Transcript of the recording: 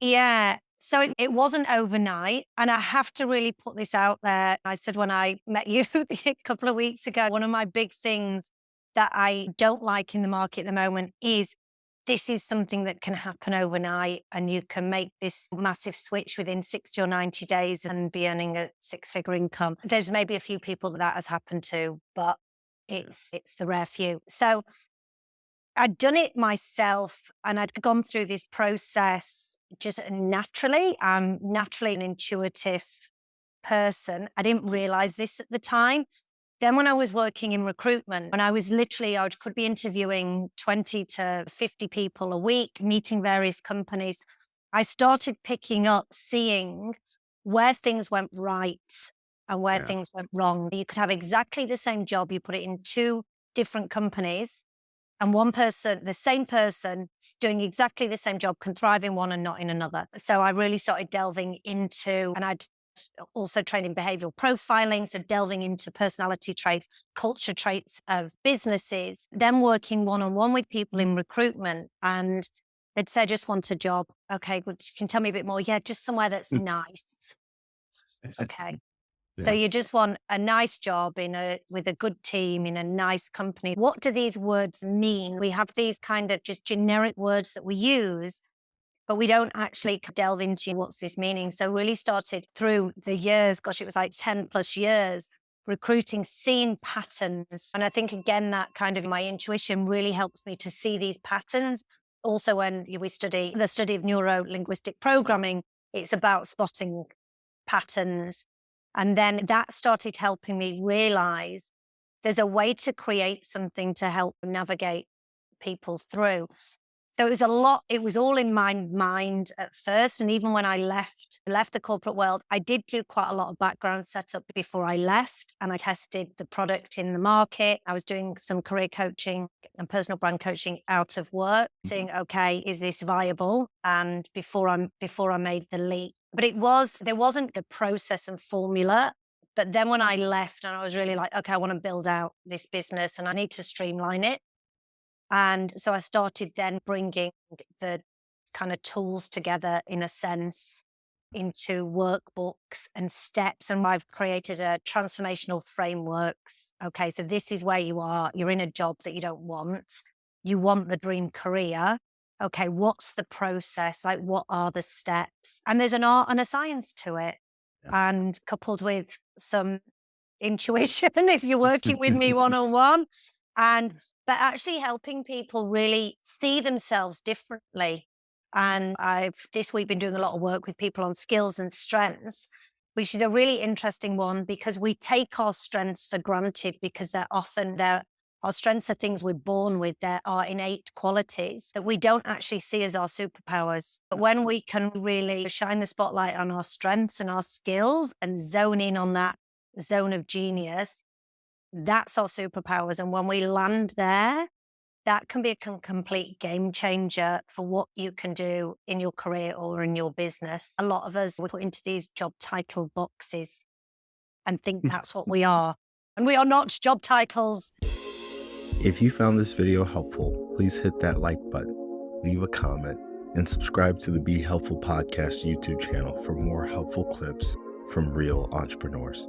Yeah. So it wasn't overnight. And I have to really put this out there. I said when I met you a couple of weeks ago, one of my big things that I don't like in the market at the moment is this is something that can happen overnight and you can make this massive switch within 60 or 90 days and be earning a six-figure income. There's maybe a few people that has happened to, but it's the rare few. So I'd done it myself and I'd gone through this process just naturally. I'm naturally an intuitive person. I didn't realize this at the time. Then when I was working in recruitment, when I was literally, I could be interviewing 20 to 50 people a week, meeting various companies, I started picking up, seeing where things went right and where Yeah. things went wrong. You could have exactly the same job, you put it in two different companies, and one person, the same person doing exactly the same job can thrive in one and not in another. So I really started delving into, and I'd also trained in behavioral profiling. So delving into personality traits, culture traits of businesses, then working one-on-one with people in recruitment. And they'd say, just want a job. Okay, well, you can tell me a bit more. Yeah, just somewhere that's nice. Okay. So Yeah. you just want a nice job with a good team in a nice company. What do these words mean? We have these kind of just generic words that we use, but we don't actually delve into what's this meaning. So really started through the years, gosh, it was like 10 plus years, recruiting, seeing patterns. And I think again, that kind of my intuition really helps me to see these patterns. Also, when we study the study of neuro-linguistic programming, it's about spotting patterns. And then that started helping me realize there's a way to create something to help navigate people through. So it was a lot, it was all in my mind at first. And even when I left the corporate world, I did do quite a lot of background setup before I left. And I tested the product in the market. I was doing some career coaching and personal brand coaching out of work, saying, okay, is this viable? And before I made the leap. But there wasn't a process and formula. But then when I left and I was really like, okay, I want to build out this business and I need to streamline it. And so I started then bringing the kind of tools together in a sense into workbooks and steps. And I've created a transformational frameworks. Okay, so this is where you are. You're in a job that you don't want. You want the dream career. Okay, what's the process? Like, what are the steps? And there's an art and a science to it. Yeah. And coupled with some intuition, if you're working with me one-on-one, but actually helping people really see themselves differently. And I've this week been doing a lot of work with people on skills and strengths, which is a really interesting one because we take our strengths for granted because our strengths are things we're born with. There are innate qualities that we don't actually see as our superpowers. But when we can really shine the spotlight on our strengths and our skills and zone in on that zone of genius, that's our superpowers. And when we land there, that can be a complete game changer for what you can do in your career or in your business. A lot of us we put into these job title boxes and think that's what we are. And we are not job titles. If you found this video helpful, please hit that like button, leave a comment, and subscribe to the Be Helpful Podcast YouTube channel for more helpful clips from real entrepreneurs.